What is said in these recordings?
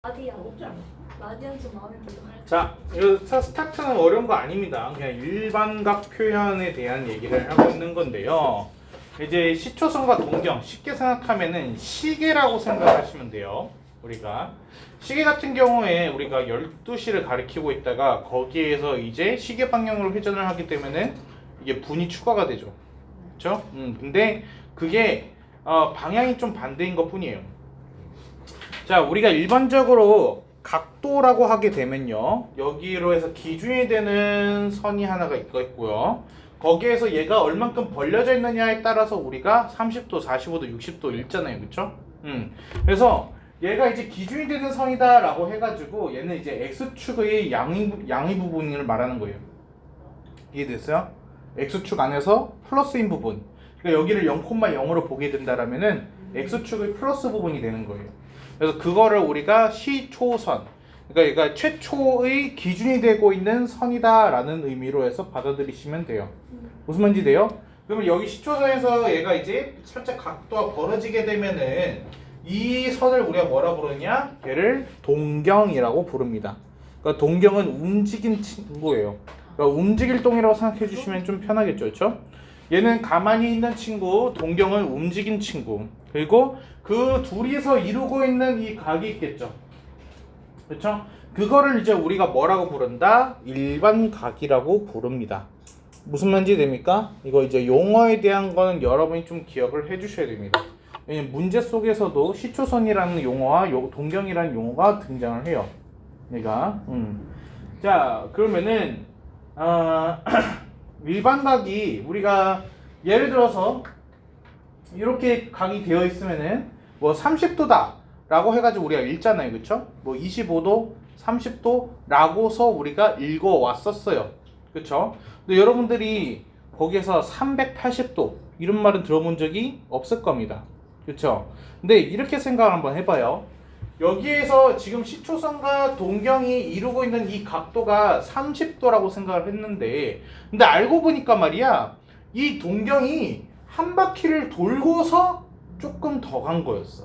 라디안 라디안 좀 마음에 들어. 자, 여기서 스타트는 어려운 거 아닙니다. 그냥 일반각 표현에 대한 얘기를 하고 있는 건데요. 이제 시초선과 동경 쉽게 생각하면은 시계라고 생각하시면 돼요. 우리가 시계 같은 경우에 우리가 12시를 가리키고 있다가 거기에서 이제 시계 방향으로 회전을 하기 때문에 이게 분이 추가가 되죠. 그렇죠? 근데 그게 방향이 좀 반대인 것 뿐이에요. 자, 우리가 일반적으로 각도라고 하게 되면요, 여기로 해서 기준이 되는 선이 하나가 있고요, 거기에서 얘가 얼만큼 벌려져 있느냐에 따라서 우리가 30도, 45도, 60도 읽잖아요. 그쵸? 그래서 얘가 이제 기준이 되는 선이다 라고 해가지고 얘는 이제 X축의 양의 부분을 말하는 거예요. 이해됐어요? X축 안에서 플러스인 부분, 그러니까 여기를 0,0으로 보게 된다라면은 X축의 플러스 부분이 되는 거예요. 그래서 그거를 우리가 시초선, 그러니까 얘가 최초의 기준이 되고 있는 선이다라는 의미로 해서 받아들이시면 돼요. 무슨 말인지 돼요? 그러면 여기 시초선에서 얘가 이제 살짝 각도가 벌어지게 되면은 이 선을 우리가 뭐라 부르냐? 얘를 동경이라고 부릅니다. 그러니까 동경은 움직인 친구예요. 그러니까 움직일 동이라고 생각해 주시면 좀 편하겠죠, 그렇죠? 얘는 가만히 있는 친구, 동경은 움직인 친구. 그리고 그 둘이서 이루고 있는 이 각이 있겠죠. 그렇죠? 그거를 이제 우리가 뭐라고 부른다? 일반각이라고 부릅니다. 무슨 말인지 됩니까? 이거 이제 용어에 대한 거는 여러분이 좀 기억을 해 주셔야 됩니다. 왜냐면 문제 속에서도 시초선이라는 용어와 동경이라는 용어가 등장을 해요. 얘가. 자, 그러면은 일반각이 우리가 예를 들어서 이렇게 각이 되어 있으면은 뭐 30도다 라고 해가지고 우리가 읽잖아요. 그쵸? 뭐 25도, 30도 라고서 우리가 읽어 왔었어요. 그쵸? 근데 여러분들이 거기에서 380도 이런 말은 들어본 적이 없을 겁니다. 그쵸? 근데 이렇게 생각을 한번 해봐요. 여기에서 지금 시초선과 동경이 이루고 있는 이 각도가 30도라고 생각을 했는데, 근데 알고 보니까 말이야, 이 동경이 한 바퀴를 돌고서 조금 더 간 거였어.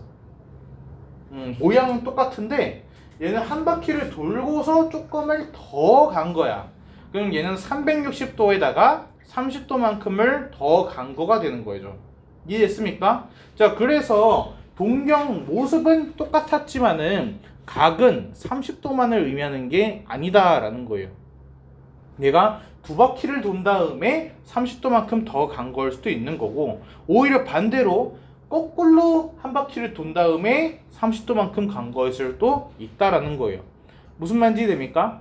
모양은 똑같은데 얘는 한 바퀴를 돌고서 조금을 더 간 거야. 그럼 얘는 360도에다가 30도만큼을 더 간 거가 되는 거죠. 이해됐습니까? 자, 그래서 동경 모습은 똑같았지만은 각은 30도만을 의미하는 게 아니다라는 거예요. 얘가 두 바퀴를 돈 다음에 30도만큼 더 간 걸 수도 있는 거고, 오히려 반대로 거꾸로 한 바퀴를 돈 다음에 30도만큼 간 거일 수도 있다라는 거예요. 무슨 말인지 됩니까?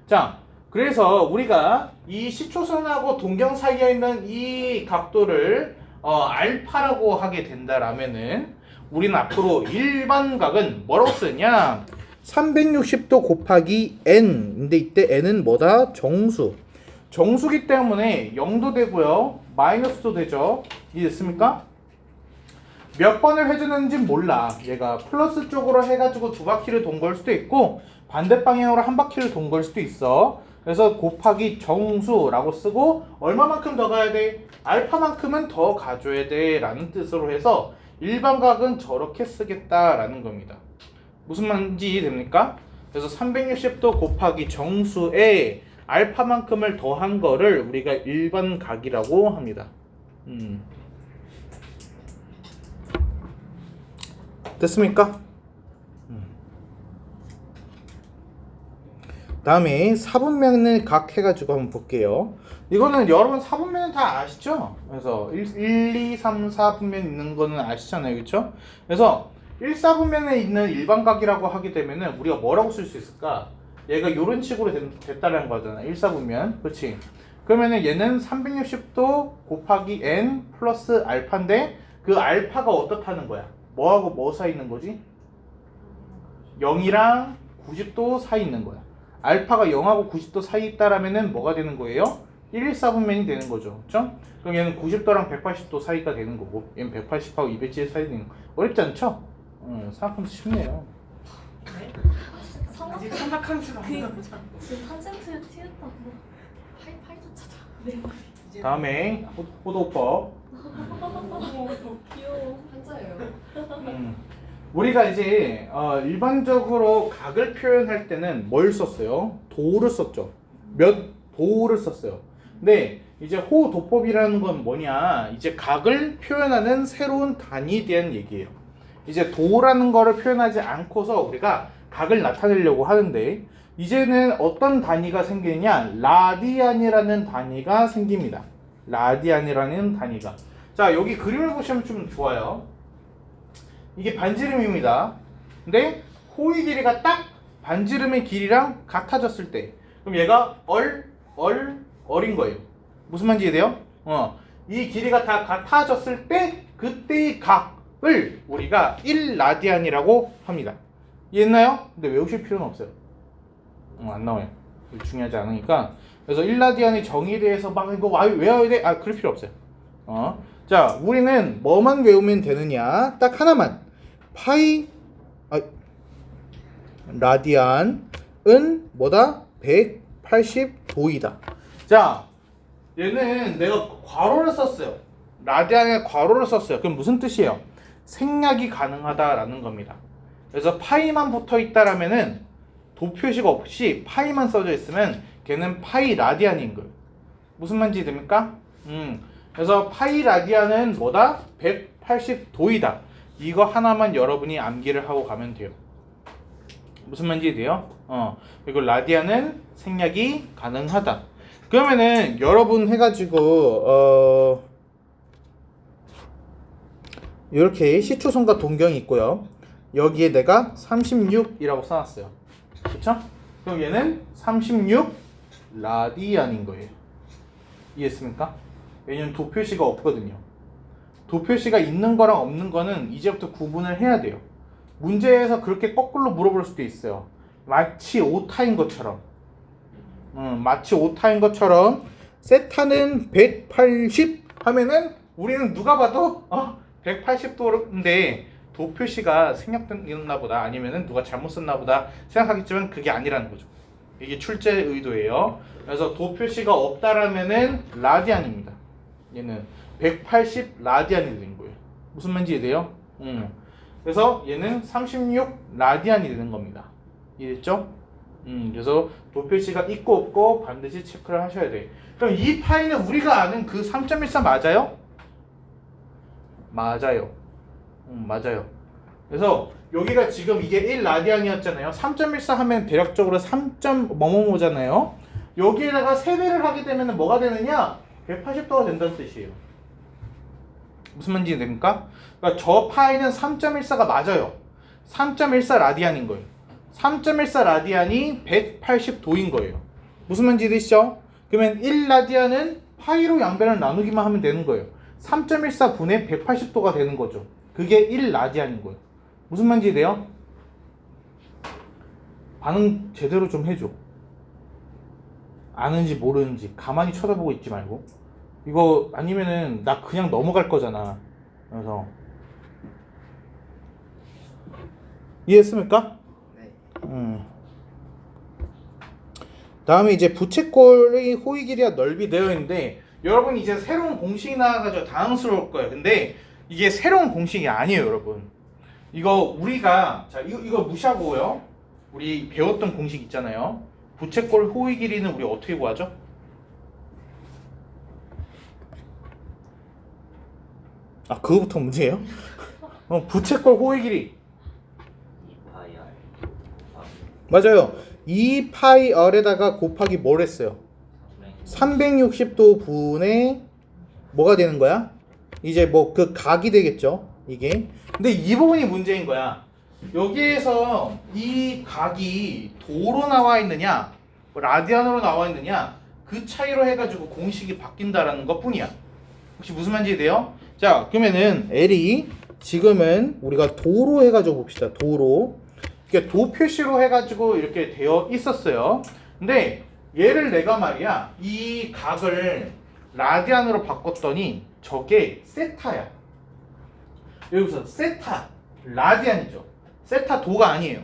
자, 그래서 우리가 이 시초선하고 동경 사이에 있는 이 각도를 알파라고 하게 된다라면은 우리는 앞으로 일반각은 뭐라고 쓰냐? 360도 곱하기 n인데 이때 n은 뭐다? 정수. 정수기 때문에 0도 되고요, 마이너스도 되죠. 이해됐습니까? 몇 번을 회전했는지 몰라. 얘가 플러스 쪽으로 해가지고 두 바퀴를 돈 걸 수도 있고 반대 방향으로 한 바퀴를 돈 걸 수도 있어. 그래서 곱하기 정수라고 쓰고 얼마만큼 더 가야 돼? 알파만큼은 더 가줘야 돼 라는 뜻으로 해서 일반각은 저렇게 쓰겠다라는 겁니다. 무슨 말인지 됩니까? 그래서 360도 곱하기 정수에 알파만큼을 더한 거를 우리가 일반각이라고 합니다. 됐습니까? 다음에 사분면을 각 해가지고 한번 볼게요. 이거는 여러분 사분면은 다 아시죠? 그래서 1, 2, 3, 4분면 있는 거는 아시잖아요. 그렇죠? 그래서 1, 4분면에 있는 일반각이라고 하게 되면은 우리가 뭐라고 쓸 수 있을까? 얘가 이런 식으로 됐다는 거잖아. 1, 4분면. 그렇지? 그러면은 얘는 360도 곱하기 n 플러스 알파인데 그 알파가 어떻다는 거야? 뭐하고 뭐 사이 있는 거지? 0이랑 90도 사이 있는 거야. 알파가 0하고 90도 사이 있다라면은 뭐가 되는 거예요? 1, 4분면이 되는 거죠. 그렇죠? 그럼 얘는 90도랑 180도 사이가 되는 거고 얘는 180하고 270 사이 되는 거. 어렵지 않죠? 생각하면 쉽네요. 네? 아직 생각한 수가 지금 없는 탄젠트에 튀었다고. 파이도 찾아. 네. 다음에 호도법. 귀여워. 한자예요. 우리가 이제 일반적으로 각을 표현할 때는 뭘 썼어요? 도를 썼죠. 몇 도를 썼어요. 근데 이제 호도법이라는 건 뭐냐? 이제 각을 표현하는 새로운 단위에 대한 얘기예요. 이제 도라는 거를 표현하지 않고서 우리가 각을 나타내려고 하는데 이제는 어떤 단위가 생기느냐? 라디안이라는 단위가 생깁니다. 라디안이라는 단위가. 자, 여기 그림을 보시면 좀 좋아요. 이게 반지름입니다. 근데 호의 길이가 딱 반지름의 길이랑 같아졌을 때 그럼 얘가 얼인 거예요. 무슨 말인지 이해돼요? 이 길이가 다 같아졌을 때 그때의 각을 우리가 1라디안이라고 합니다. 이해했나요? 근데 외우실 필요는 없어요. 안 나와요. 중요하지 않으니까. 그래서 1라디안의 정의에 대해서 막 이거 외워야 돼? 그럴 필요 없어요. 자, 우리는 뭐만 외우면 되느냐? 딱 하나만. 라디안은 뭐다? 180도이다. 자, 얘는 내가 괄호를 썼어요. 라디안에 괄호를 썼어요. 그럼 무슨 뜻이에요? 생략이 가능하다라는 겁니다. 그래서 파이만 붙어 있다라면은 도 표시가 없이 파이만 써져 있으면 걔는 파이 라디안인 거예요. 무슨 말인지 됩니까? 그래서 파이 라디안은 뭐다? 180도이다. 이거 하나만 여러분이 암기를 하고 가면 돼요. 무슨 말인지 돼요? 그리고 라디안은 생략이 가능하다. 그러면은 여러분 해가지고 이렇게 시초선과 동경이 있고요. 여기에 내가 36이라고 써놨어요. 그쵸? 그럼 얘는 36 라디안인 거예요. 이해했습니까? 왜냐면 도 표시가 없거든요. 도 표시가 있는 거랑 없는 거는 이제부터 구분을 해야 돼요. 문제에서 그렇게 거꾸로 물어볼 수도 있어요. 마치 오타인 것처럼. 마치 오타인 것처럼 세타는 180 하면은 우리는 누가 봐도 180도인데 도 표시가 생략됐나 보다 아니면은 누가 잘못 썼나 보다 생각하겠지만 그게 아니라는 거죠. 이게 출제 의도예요. 그래서 도 표시가 없다라면은 라디안입니다. 얘는 180 라디안이 되는 거예요. 무슨 말인지 이해돼요? 그래서 얘는 36 라디안이 되는 겁니다. 이해됐죠? 그래서 도 표시가 있고 없고 반드시 체크를 하셔야 돼. 그럼 이 파이는 우리가 아는 그 3.14 맞아요? 맞아요. 맞아요. 그래서 여기가 지금 이게 1라디안이었잖아요. 3.14 하면 대략적으로 3.뭐뭐뭐잖아요. 여기에다가 3배를 하게 되면 뭐가 되느냐? 180도가 된다는 뜻이에요. 무슨 말인지 됩니까? 그러니까 저 파이는 3.14가 맞아요. 3.14 라디안인 거예요. 3.14 라디안이 180도인 거예요. 무슨 말인지 되시죠? 그러면 1라디안은 파이로 양변을 나누기만 하면 되는 거예요. 3.14 분의 180도가 되는 거죠. 그게 1라디안인 거예요. 무슨 말인지 돼요? 반응 제대로 좀 해줘. 아는지 모르는지 가만히 쳐다보고 있지 말고. 이거 아니면은 나 그냥 넘어갈 거잖아. 그래서 이해했습니까? 네. 다음에 이제 부채꼴의 호의 길이와 넓이 되어 있는데 여러분 이제 새로운 공식이 나와가지고 당황스러울 거예요. 근데 이게 새로운 공식이 아니에요, 여러분. 이거 우리가 자 이거 무시하고요. 우리 배웠던 공식 있잖아요. 부채꼴 호의 길이는 우리 어떻게 구하죠? 그거부터 문제예요? 부채꼴 호의 길이 2파이 r 맞아요. 2파이r에다가 곱하기 뭘 했어요? 360도 분의 뭐가 되는 거야? 이제 뭐 그 각이 되겠죠, 이게. 근데 이 부분이 문제인 거야. 여기에서 이 각이 도로 나와 있느냐 라디안으로 나와 있느냐 그 차이로 해가지고 공식이 바뀐다라는 것 뿐이야. 혹시 무슨 말인지 돼요? 자, 그러면은 L이 지금은 우리가 도로 해가지고 봅시다. 도로. 그러니까 도 표시로 해가지고 이렇게 되어 있었어요. 근데 얘를 내가 말이야 이 각을 라디안으로 바꿨더니 저게 세타야. 여기서 세타 라디안이죠. 세타 도가 아니에요.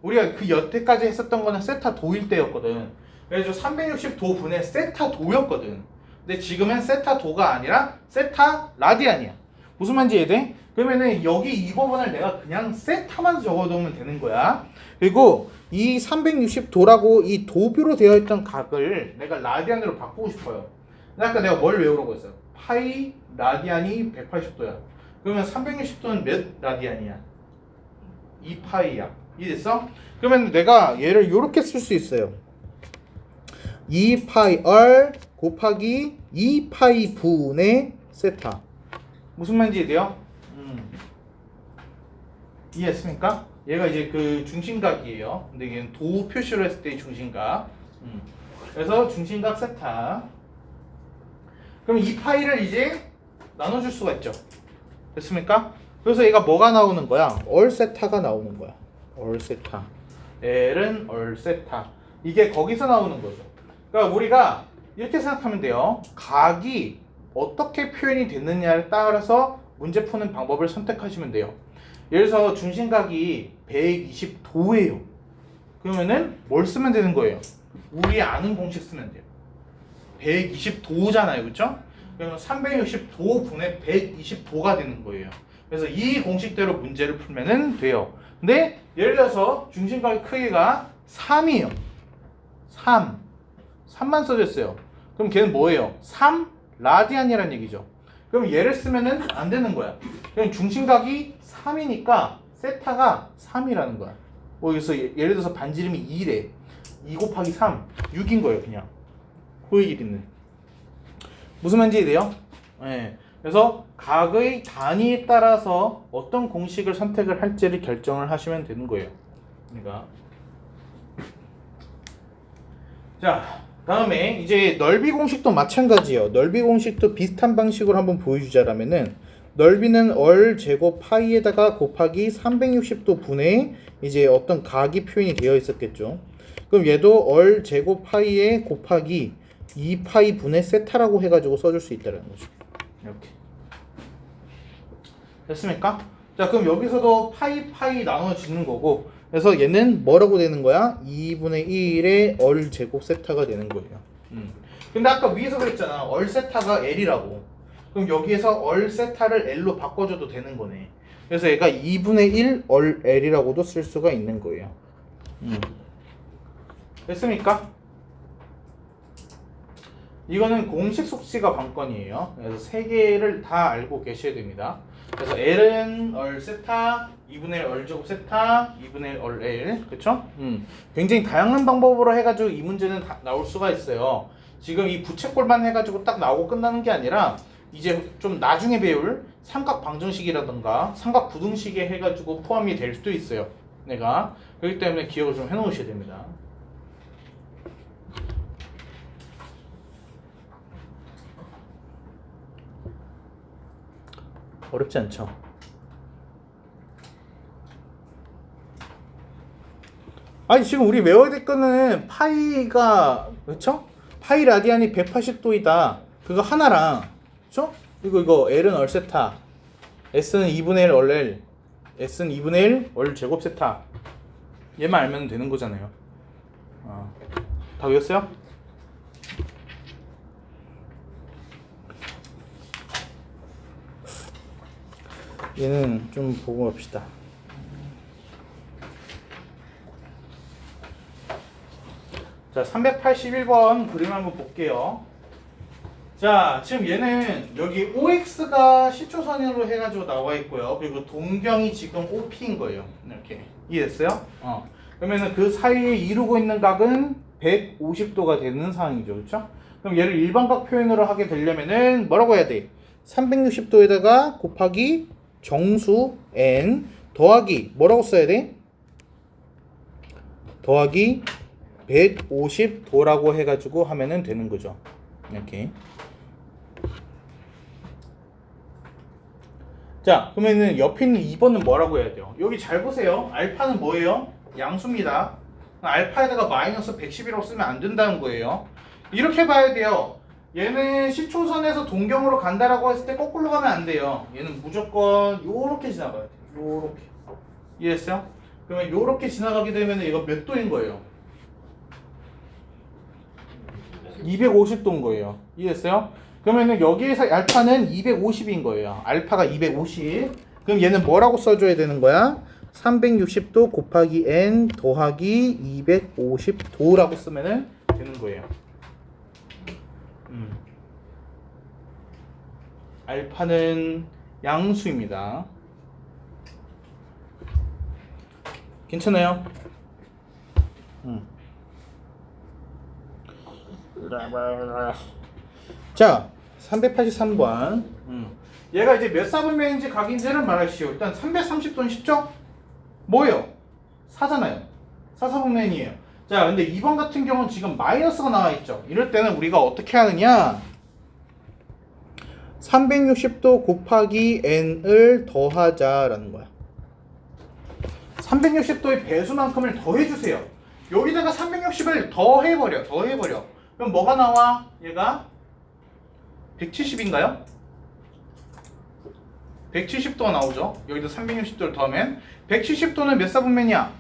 우리가 그 여태까지 했었던 거는 세타 도일 때였거든. 그래서 360도 분의 세타 도였거든. 근데 지금은 세타 도가 아니라 세타 라디안이야. 무슨 말인지 이해돼? 그러면은 여기 이 부분을 내가 그냥 세타만 적어두면 되는 거야. 그리고 이 360도라고 이 도뷰로 되어 있던 각을 내가 라디안으로 바꾸고 싶어요. 근데 아까 내가 뭘 외우라고 했어요? 파이 라디안이 180도야. 그러면 360도는 몇 라디안이야? 2파이야. 이해됐어? 그러면 내가 얘를 이렇게 쓸 수 있어요. 2파이 r 곱하기 2파이 분의 세타. 무슨 말인지 돼요? 이해했습니까? 얘가 이제 그 중심각이에요. 근데 얘는 도 표시로 했을 때의 중심각. 그래서 중심각 세타. 그럼 이 파이를 이제 나눠줄 수가 있죠. 됐습니까? 그래서 얘가 뭐가 나오는 거야? 얼세타가 나오는 거야. 얼세타. L은 얼세타. 이게 거기서 나오는 거죠. 그러니까 우리가 이렇게 생각하면 돼요. 각이 어떻게 표현이 됐느냐에 따라서 문제 푸는 방법을 선택하시면 돼요. 예를 들어서 중심각이 120도예요. 그러면은 뭘 쓰면 되는 거예요? 우리 아는 공식 쓰면 돼요. 120도잖아요. 그쵸? 그러면 360도 분의 120도가 되는 거예요. 그래서 이 공식대로 문제를 풀면 돼요. 근데 예를 들어서 중심각의 크기가 3이에요. 3만 써졌어요. 그럼 걔는 뭐예요? 3 라디안이라는 얘기죠. 그럼 얘를 쓰면은 안 되는 거야. 그럼 중심각이 3이니까 세타가 3이라는 거야. 뭐 여기서 예를 들어서 반지름이 2래. 2 곱하기 3, 6인 거예요, 그냥. 호의 길이는. 무슨 말인지 이해돼요? 네. 그래서 각의 단위에 따라서 어떤 공식을 선택을 할지를 결정을 하시면 되는 거예요. 그러니까. 자, 다음에 이제 넓이 공식도 마찬가지예요. 넓이 공식도 비슷한 방식으로 한번 보여주자라면은 넓이는 얼 제곱 파이에다가 곱하기 360도 분의 이제 어떤 각이 표현이 되어 있었겠죠. 그럼 얘도 얼 제곱 파이에 곱하기 2파이 분의 세타라고 해가지고 써줄 수 있다는 거죠. 이렇게 됐습니까? 자, 그럼 여기서도 파이 나눠지는 거고, 그래서 얘는 뭐라고 되는 거야? 2분의 1의 얼 제곱 세타가 되는 거예요. 근데 아까 위에서 그랬잖아. 얼 세타가 L이라고. 그럼 여기에서 얼 세타를 L로 바꿔줘도 되는 거네. 그래서 얘가 2분의 1 얼 L이라고도 쓸 수가 있는 거예요. 됐습니까? 이거는 공식 속시가 관건이에요. 그래서 세 개를 다 알고 계셔야 됩니다. 그래서 L은 얼 세타, 2분의 1 얼 제곱 세타, 2분의 1 얼 L, 그쵸? 굉장히 다양한 방법으로 해가지고 이 문제는 다 나올 수가 있어요. 지금 이 부채꼴만 해가지고 딱 나오고 끝나는 게 아니라 이제 좀 나중에 배울 삼각 방정식이라던가 삼각 부등식에 해가지고 포함이 될 수도 있어요. 내가 그렇기 때문에 기억을 좀 해놓으셔야 됩니다. 어렵지 않죠? 아니 지금 우리 외워야 될 거는 파이가 그렇죠? 파이 라디안이 180도이다. 그거 하나랑 그렇죠? 이거 L은 얼 세타, S는 2분의 1 얼 L, S는 2분의 1 얼 제곱 세타. 얘만 알면 되는 거잖아요. 다 외웠어요? 얘는 좀 보고 갑시다. 자, 381번 그림 한번 볼게요. 자, 지금 얘는 여기 OX가 시초선으로 해가지고 나와 있고요. 그리고 동경이 지금 OP인 거예요. 이렇게 이해됐어요? 그러면은 그 사이에 이루고 있는 각은 150도가 되는 상황이죠, 그렇죠? 그럼 얘를 일반각 표현으로 하게 되려면은 뭐라고 해야 돼? 360도에다가 곱하기 정수 n 더하기 뭐라고 써야 돼? 더하기 150도라고 해가지고 하면은 되는 거죠. 이렇게. 자, 그러면은 옆에 있는 2번은 뭐라고 해야 돼요? 여기 잘 보세요. 알파는 뭐예요? 양수입니다. 알파에다가 마이너스 110이라고 쓰면 안 된다는 거예요. 이렇게 봐야 돼요. 얘는 시초선에서 동경으로 간다라고 했을 때 거꾸로 가면 안 돼요. 얘는 무조건 요렇게 지나가야 돼요. 요렇게. 이해했어요? 그러면 요렇게 지나가게 되면 이거 몇 도인 거예요? 250도인 거예요. 이해했어요? 그러면은 여기에서 알파는 250인 거예요. 알파가 250. 그럼 얘는 뭐라고 써줘야 되는 거야? 360도 곱하기 n 더하기 250도라고 쓰면은 되는 거예요. 알파는 양수입니다. 괜찮아요? 자, 383번. 얘가 이제 몇 사분면인지 각인지를 말하시오. 일단 330도는 쉽죠? 뭐예요? 4잖아요. 4사분면이에요. 자, 근데 2번 같은 경우는 지금 마이너스가 나와 있죠. 이럴 때는 우리가 어떻게 하느냐? 360도 곱하기 n을 더하자라는 거야. 360도의 배수만큼을 더해주세요. 여기다가 360을 더해버려. 그럼 뭐가 나와? 얘가 170인가요? 170도가 나오죠. 여기도 360도를 더하면 170도는 몇 사분면이야?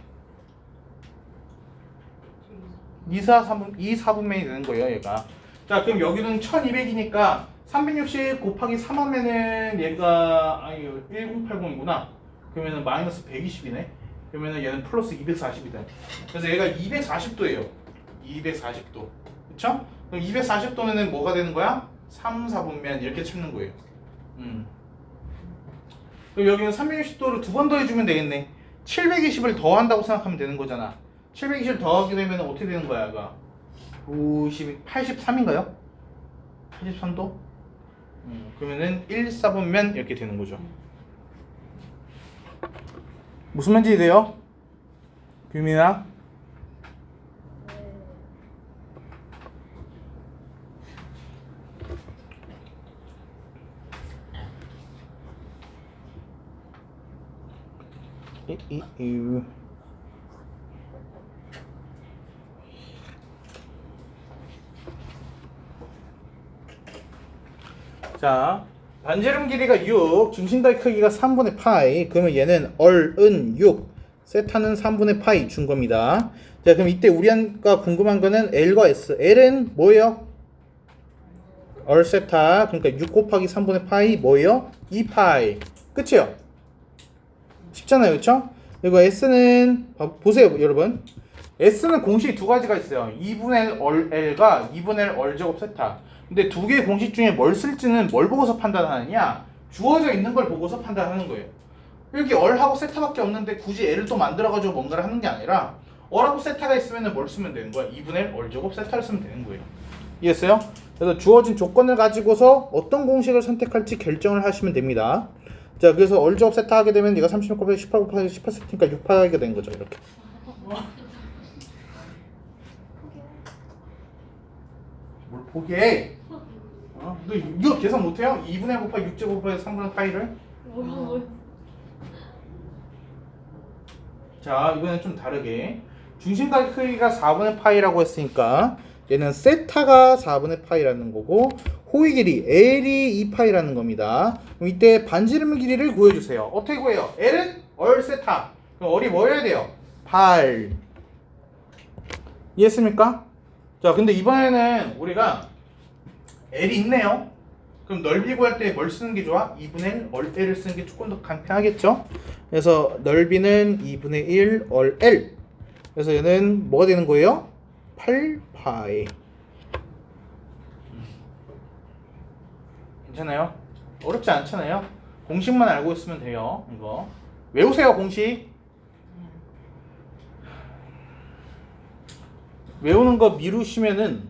2사분면이 되는 거예요, 얘가. 자, 그럼 여기는 1200이니까 360 곱하기 3하면은 얘가 1080이구나. 그러면은 마이너스 120이네. 그러면은 얘는 플러스 240이다. 그래서 얘가 240도예요. 240도. 그쵸? 그럼 240도면은 뭐가 되는 거야? 3, 4분면 이렇게 찾는 거예요. 그럼 여기는 360도를 두 번 더해주면 되겠네. 720을 더한다고 생각하면 되는 거잖아. 720을 더하게 되면 어떻게 되는 거야, 얘가? 83인가요? 83도? 그러면은 1, 4분면 이렇게 되는 거죠. 무슨 말인지 돼요? 규민아? 자, 반지름 길이가 6, 중심각의 크기가 3분의 파이. 그러면 얘는 얼은 6, 세타는 3분의 파이 준 겁니다. 자, 그럼 이때 우리가 궁금한 거는 L과 S. L은 뭐예요? 얼 세타. 그러니까 6 곱하기 3분의 파이 뭐예요? 2파이. 끝이요? 쉽잖아요, 그쵸? 그리고 S는 보세요, 여러분. S는 공식이 두 가지가 있어요. 2분의 얼 L과 2분의 얼 제곱 세타. 근데 두 개의 공식 중에 뭘 쓸지는 뭘 보고서 판단하느냐? 주어져 있는 걸 보고서 판단하는 거예요. 여기 얼하고 세타밖에 없는데 굳이 L을 또 만들어가지고 뭔가를 하는 게 아니라 얼하고 세타가 있으면 뭘 쓰면 되는 거야? 2분의 얼 제곱 세타를 쓰면 되는 거예요. 이해했어요? 그래서 주어진 조건을 가지고서 어떤 공식을 선택할지 결정을 하시면 됩니다. 자, 그래서 얼 제곱 세타 하게 되면 얘가 36 곱하기 18 곱하기 18 세트니까 6파이가 된 거죠. 이렇게. 뭘 포기해? 너 이거 계산 못해요? 2분의 곱하기 6제곱 곱하기 3분의 파이를? 뭐야? 자, 이번엔 좀 다르게 중심각의 크기가 4분의 파이라고 했으니까 얘는 세타가 4분의 파이라는 거고 호의 길이 L이 2파이라는 겁니다. 그럼 이때 반지름 길이를 구해주세요. 어떻게 구해요? L은 얼 세타. 그럼 얼이 뭐여야 돼요? 8. 이해했습니까? 자, 근데 이번에는 우리가 L이 있네요. 그럼 넓이 구할 때 뭘 쓰는 게 좋아? 2분의 1 얼 L을 쓰는 게 조금 더 간편하겠죠? 그래서 넓이는 2분의 1 얼 L. 그래서 얘는 뭐가 되는 거예요? 8파이. 괜찮아요? 어렵지 않잖아요? 공식만 알고 있으면 돼요. 이거 외우세요. 공식 외우는 거 미루시면은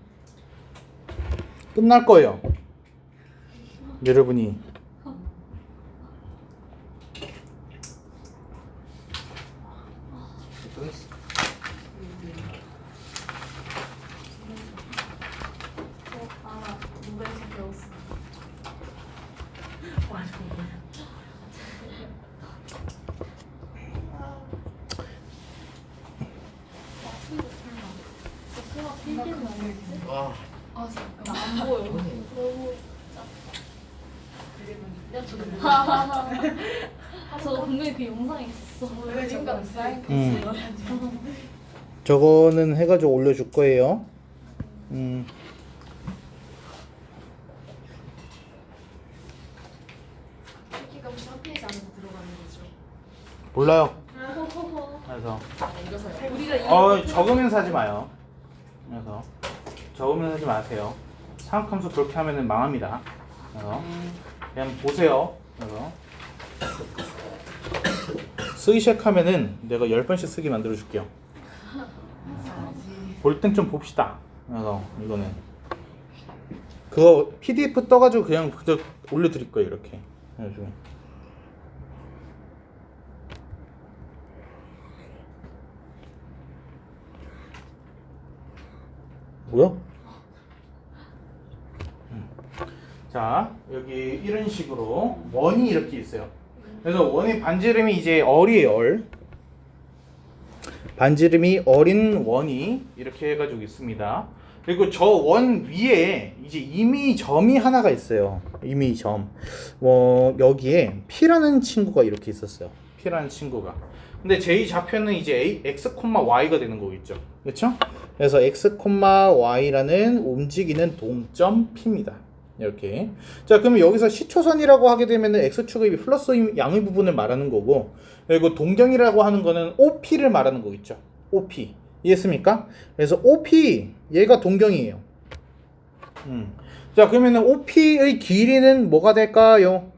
끝날 거예요. 여러분이 노래에서 배웠어. 맞아. 수학 필기는 아니지? 와. 아 잠깐 안 보여. 너무 야 저거 저 분명히 그 영상에 있었어. 왜 지금까지 쌓인 저거는 해가지고 올려줄 거예요. 필기가 무슨 한 페이지 안에 들어가는 몰라요. 호호호. 그래서 우리가 이거 적으면서 하지 마요. 그래서 적으면서 하지 마세요. 삼각함수 그렇게 하면은 망합니다. 그래서 그냥 보세요. 그래서 쓰기 시작하면은 내가 10번씩 쓰게 만들어 줄게요. 볼 땐 좀 봅시다. 그래서 이거는 그거 PDF 떠가지고 그냥 올려드릴 거예요. 이렇게 해가지고. 뭐야? 자, 여기 이런 식으로 원이 이렇게 있어요. 그래서 원의 반지름이 이제 얼이에요. 얼. 반지름이 어린 원이 이렇게 해가지고 있습니다. 그리고 저 원 위에 이제 임의점이 하나가 있어요. 임의점. 여기에 P라는 친구가 이렇게 있었어요. P라는 친구가. 근데 제 좌표는 이제 x, y가 되는 거겠죠. 그렇죠? 그래서 x, y라는 움직이는 동점 P입니다. 이렇게. 자, 그러면 여기서 시초선이라고 하게 되면 x축의 플러스 양의 부분을 말하는 거고, 그리고 동경이라고 하는 거는 OP를 말하는 거겠죠. OP. 이해했습니까? 그래서 OP 얘가 동경이에요. 자, 그러면 OP의 길이는 뭐가 될까요?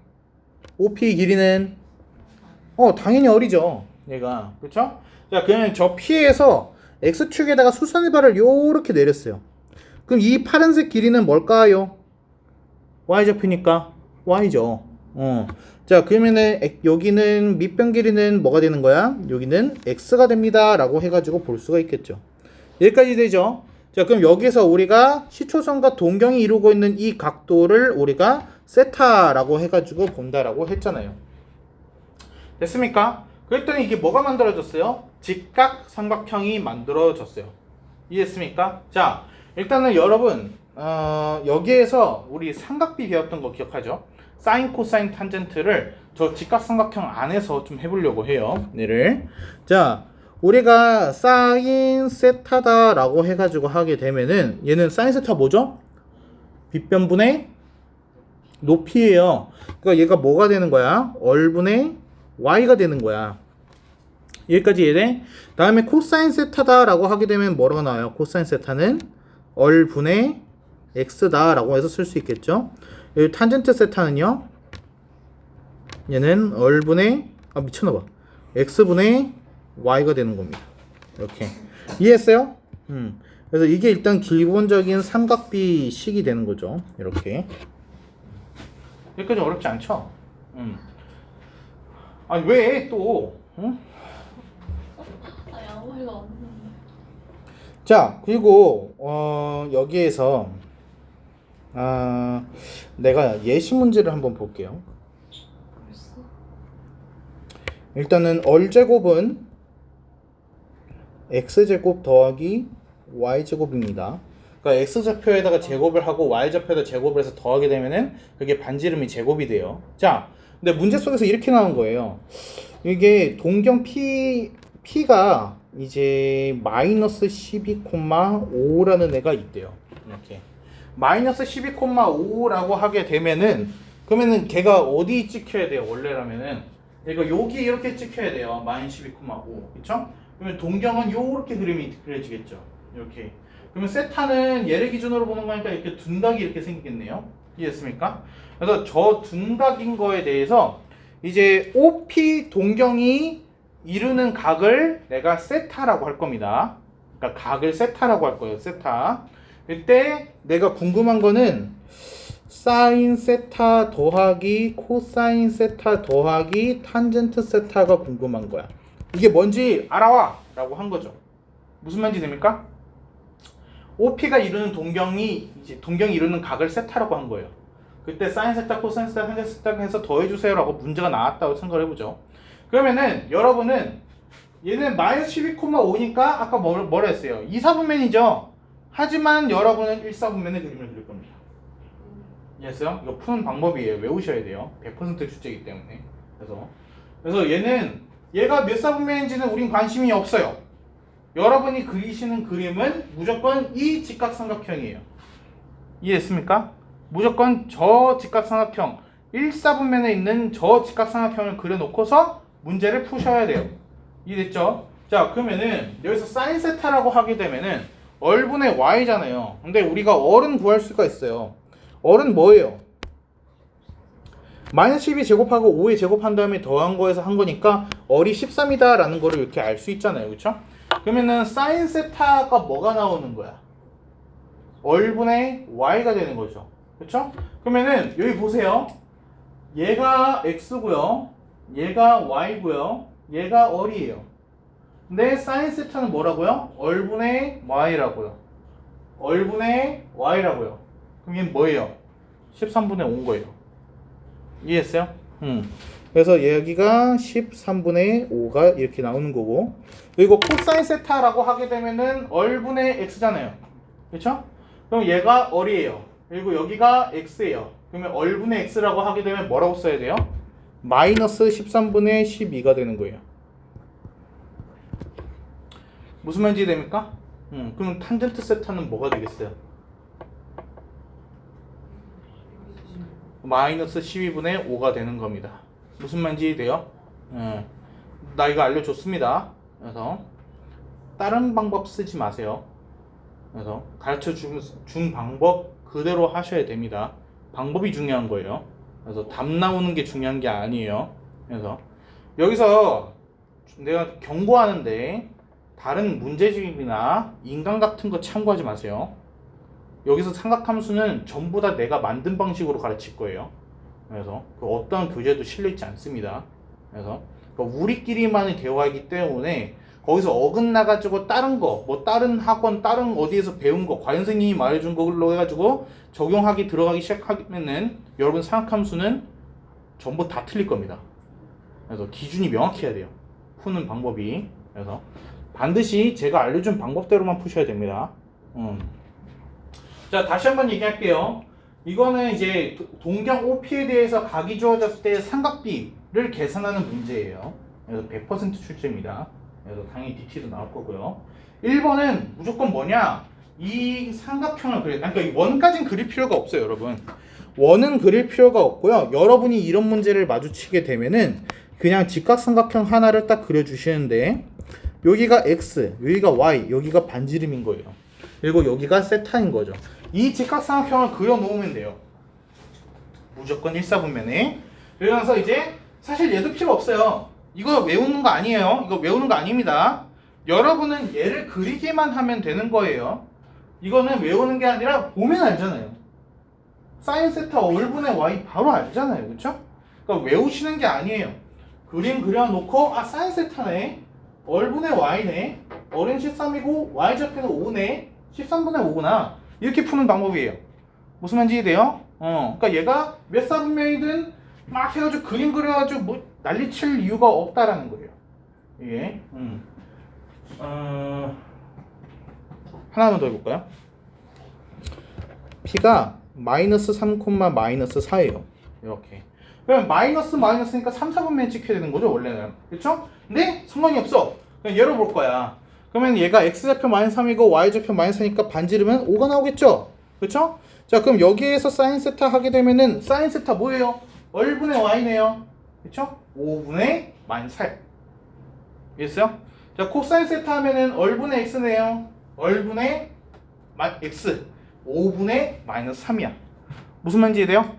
OP 길이는 당연히 얼이죠. 얘가. 그렇죠? 자, 그러면 저 P에서 x축에다가 수선의 발을 요렇게 내렸어요. 그럼 이 파란색 길이는 뭘까요? y좌표니까 y죠. 자, 그러면은 여기는 밑변 길이는 뭐가 되는 거야? 여기는 x가 됩니다 라고 해가지고 볼 수가 있겠죠. 여기까지 되죠. 자, 그럼 여기서 우리가 시초선과 동경이 이루고 있는 이 각도를 우리가 세타라고 해가지고 본다라고 했잖아요. 됐습니까? 그랬더니 이게 뭐가 만들어졌어요? 직각삼각형이 만들어졌어요. 이해했습니까? 자, 일단은 여러분 여기에서 우리 삼각비 배웠던 거 기억하죠? 사인, 코사인, 탄젠트를 저 직각삼각형 안에서 좀 해보려고 해요. 얘를. 자, 우리가 사인 세타다 라고 해가지고 하게 되면은 얘는 사인 세타 뭐죠? 빗변분의 높이에요. 그러니까 얘가 뭐가 되는 거야? 얼분의 y가 되는 거야. 여기까지 이해돼? 다음에 코사인 세타다 라고 하게 되면 뭐라고 나와요? 코사인 세타는 얼분의 x다 라고 해서 쓸 수 있겠죠. 여기 탄젠트 세타는요, 얘는 얼분의 미쳤나봐 x분의 y가 되는 겁니다. 이렇게 이해했어요? 그래서 이게 일단 기본적인 삼각비식이 되는 거죠. 이렇게. 여기까지 어렵지 않죠? 아니 왜 또? 아니 아무 말도 안 했는데. 자, 그리고 여기에서 내가 예시 문제를 한번 볼게요. 벌써? 일단은 얼제곱은 x제곱 더하기 y제곱입니다. 그러니까 x좌표에다가 제곱을 하고 y좌표에다 제곱을 해서 더하게 되면은 그게 반지름이 제곱이 돼요. 자, 근데 문제 속에서 이렇게 나온 거예요. 이게 동경 P가 이제 마이너스 12,5라는 애가 있대요. 이렇게. 마이너스 12,5라고 하게 되면은, 그러면은 걔가 어디 찍혀야 돼요? 원래라면은 얘가 여기 이렇게 찍혀야 돼요. 마이너스 12,5. 그쵸? 그러면 동경은 요렇게 그림이 그려지겠죠. 이렇게. 그러면 세타는 얘를 기준으로 보는 거니까 이렇게 둔각이 이렇게 생기겠네요. 이해했습니까? 그래서 저 둔각인 거에 대해서 이제 OP 동경이 이루는 각을 내가 세타라고 할 겁니다. 그러니까 각을 세타라고 할 거예요. 세타. 이때 내가 궁금한 거는 사인 세타 더하기 코사인 세타 더하기 탄젠트 세타가 궁금한 거야. 이게 뭔지 알아와 라고 한 거죠. 무슨 말인지 됩니까? OP가 이루는 동경이 이루는 각을 세타라고 한 거예요. 그때 사인 세타, 코사인 세타, 탄젠트 세타 해서 더해주세요 라고 문제가 나왔다고 생각을 해보죠. 그러면은 여러분은 얘는 마이너스 12,5니까 아까 뭐라 했어요? 2사분면이죠. 하지만 여러분은 1사분면의 그림을 그릴 겁니다. 이해했어요? 이거 푸는 방법이에요. 외우셔야 돼요. 100% 출제이기 때문에. 그래서 얘가 몇 사분면인지는 우린 관심이 없어요. 여러분이 그리시는 그림은 무조건 이 직각삼각형이에요. 이해했습니까? 무조건 저 직각삼각형 1사분면에 있는 저 직각삼각형을 그려놓고서 문제를 푸셔야 돼요. 이해됐죠? 자, 그러면은 여기서 사인 세타라고 하게 되면은 얼분의 y잖아요. 근데 우리가 얼은 구할 수가 있어요. 얼은 뭐예요? 마이너스 12 제곱하고 5에 제곱한 다음에 더한 거에서 한 거니까 얼이 13이다 라는 거를 이렇게 알 수 있잖아요. 그쵸? 그러면은 사인 세타가 뭐가 나오는 거야? 얼분의 y가 되는 거죠. 그쵸? 그러면은 여기 보세요. 얘가 x고요. 얘가 y고요. 얘가 얼이에요. 근데 사인 세타는 뭐라고요? 얼분의 y라고요. 얼분의 y라고요. 그럼 얘는 뭐예요? 13분의 5인 거예요. 이해했어요? 그래서 여기가 13분의 5가 이렇게 나오는 거고, 그리고 코사인 세타라고 하게 되면은 얼분의 x잖아요. 그렇죠? 그럼 얘가 얼이에요. 그리고 여기가 x예요. 그러면 얼분의 x라고 하게 되면 뭐라고 써야 돼요? 마이너스 13분의 12가 되는 거예요. 무슨 말인지 됩니까? 그럼 탄젠트 세타는 뭐가 되겠어요? 마이너스 12분의 5가 되는 겁니다. 무슨 말인지 돼요? 나 이거 알려줬습니다. 그래서 다른 방법 쓰지 마세요. 그래서 가르쳐 준 방법 그대로 하셔야 됩니다. 방법이 중요한 거예요. 그래서 답 나오는 게 중요한 게 아니에요. 그래서 여기서 내가 경고하는데 다른 문제집이나 인강 같은 거 참고하지 마세요. 여기서 삼각함수는 전부 다 내가 만든 방식으로 가르칠 거예요. 그래서 어떠한 교재도 실려있지 않습니다. 그래서 우리끼리만의 대화이기 때문에 거기서 어긋나가지고 다른 거, 뭐 다른 학원, 다른 어디에서 배운 거, 과연 선생님이 말해준 걸로 해가지고 적용하기 들어가기 시작하면은 여러분 삼각함수는 전부 다 틀릴 겁니다. 그래서 기준이 명확해야 돼요. 푸는 방법이. 그래서 반드시 제가 알려준 방법대로만 푸셔야 됩니다. 자, 다시 한번 얘기할게요. 이거는 이제 동경 OP에 대해서 각이 주어졌을 때 삼각비를 계산하는 문제예요. 그래서 100% 출제입니다. 그래서 당연히 DT도 나올 거고요. 1번은 무조건 뭐냐? 이 삼각형을 그려. 그러니까 이 원까지는 그릴 필요가 없어요, 여러분. 원은 그릴 필요가 없고요. 여러분이 이런 문제를 마주치게 되면은 그냥 직각삼각형 하나를 딱 그려주시는데, 여기가 x, 여기가 y, 여기가 반지름인 거예요. 그리고 여기가 세타인 거죠. 이 직각삼각형을 그려놓으면 돼요. 무조건 1사분면에. 그러면서 이제 사실 얘도 필요 없어요. 이거 외우는 거 아니에요. 이거 외우는 거 아닙니다. 여러분은 얘를 그리기만 하면 되는 거예요. 이거는 외우는 게 아니라 보면 알잖아요. 사인 세타 얼분의 y 바로 알잖아요. 그쵸? 그러니까 외우시는 게 아니에요. 그림 그려놓고 아 사인 세타네, 얼분의 y네, 얼은 13이고 y좌표는 5네, 13분의 5구나, 이렇게 푸는 방법이에요. 무슨 말인지 이해돼요? 그러니까 얘가 몇 사분면이든 막 해가지고 그림 그려가지고 뭐 난리칠 이유가 없다라는 거예요. 이게 하나만 더 해볼까요? P가 마이너스 3, 마이너스 4예요. 이렇게. 그럼 마이너스니까 3, 4분면 찍혀야 되는 거죠, 원래는. 그쵸? 근데 상관이 없어. 그냥 열어볼 거야. 그러면 얘가 x좌표 마이너스 3이고 y좌표 마이너스 4니까 반지르면 5가 나오겠죠? 그쵸? 자, 그럼 여기에서 사인 세타 하게 되면은 사인 세타 뭐예요? 얼분의 y네요. 그쵸? 5분의 마이너스 4. 이해했어요? 자, 코사인 세타 하면은 얼분의 x네요. 얼분의 x. 5분의 마이너스 3이야. 무슨 말인지 이해돼요?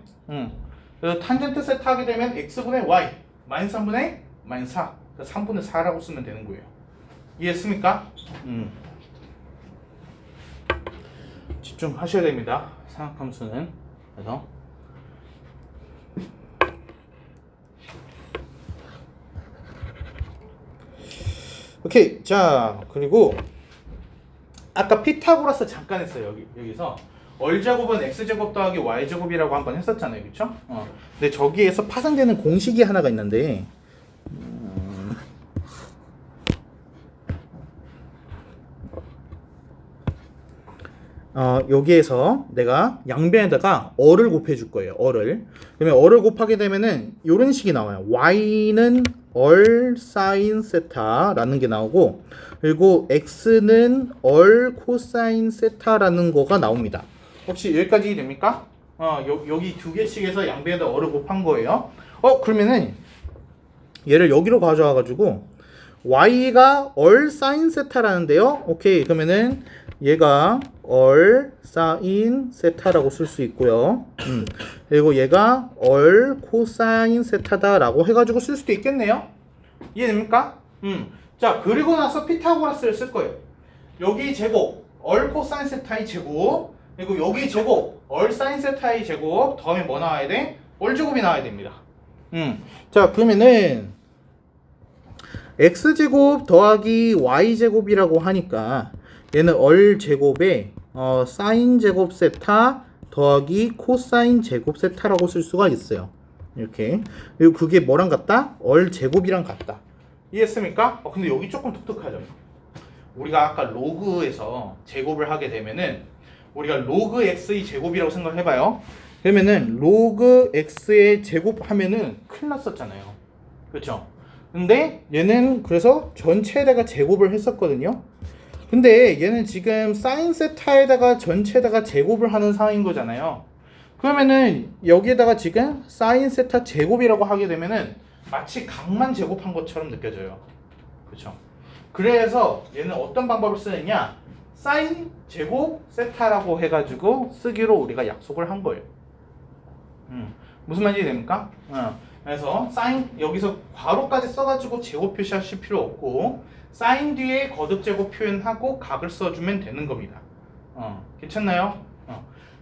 그래서 탄젠트 세타 하게 되면 x분의 y. 마이너스 3분의 마이너스 4. 그러니까 3분의 4라고 쓰면 되는 거예요. 이해했습니까? 집중하셔야 됩니다. 삼각함수는. 그래서 오케이. 자, 그리고 아까 피타고라스 잠깐 했어요. 여기서 얼제곱은 x제곱 더하기 y제곱이라고 한번 했었잖아요. 그쵸? 근데 저기에서 파생되는 공식이 하나가 있는데 여기에서 내가 양변에다가 어를 곱해줄 거예요. 어를. 그러면 어를 곱하게 되면은 이런 식이 나와요. y는 얼 사인 세타라는 게 나오고, 그리고 x는 얼 코사인 세타라는 거가 나옵니다. 혹시 여기까지 됩니까? 여기 두 개씩에서 양변에다 어를 곱한 거예요. 그러면은 얘를 여기로 가져와가지고 y가 얼 사인 세타라는데요. 오케이, 그러면은 얘가 얼 사인 세타라고 쓸 수 있고요. 그리고 얘가 얼 코사인 세타다라고 해가지고 쓸 수도 있겠네요. 이해됩니까? 자, 그리고 나서 피타고라스를 쓸 거예요. 여기 제곱 얼 코사인 세타의 제곱, 그리고 여기 제곱 얼 사인 세타의 제곱, 다음에 뭐 나와야 돼? 얼 제곱이 나와야 됩니다. 자, 그러면은 x제곱 더하기 y제곱이라고 하니까 얘는 얼 제곱에 사인 제곱 세타 더하기 코사인 제곱 세타라고 쓸 수가 있어요. 이렇게. 그리고 그게 뭐랑 같다? 얼 제곱이랑 같다. 이해했습니까? 근데 여기 조금 독특하죠. 우리가 아까 로그에서 제곱을 하게 되면은 우리가 로그 x의 제곱이라고 생각을 해봐요. 그러면은 로그 x의 제곱 하면은 큰일 났었잖아요. 그렇죠? 근데 얘는 그래서 전체에다가 제곱을 했었거든요. 근데 얘는 지금 사인 세타에다가 전체에다가 제곱을 하는 상황인 거잖아요. 그러면은 여기에다가 지금 사인 세타 제곱이라고 하게 되면은 마치 각만 제곱한 것처럼 느껴져요. 그렇죠? 그래서 얘는 어떤 방법을 쓰느냐? 사인 제곱 세타라고 해가지고 쓰기로 우리가 약속을 한 거예요. 무슨 말인지 됩니까? 그래서 사인 여기서 괄호까지 써가지고 제곱 표시하실 필요 없고 사인 뒤에 거듭 제곱 표현하고 각을 써주면 되는 겁니다. 괜찮나요?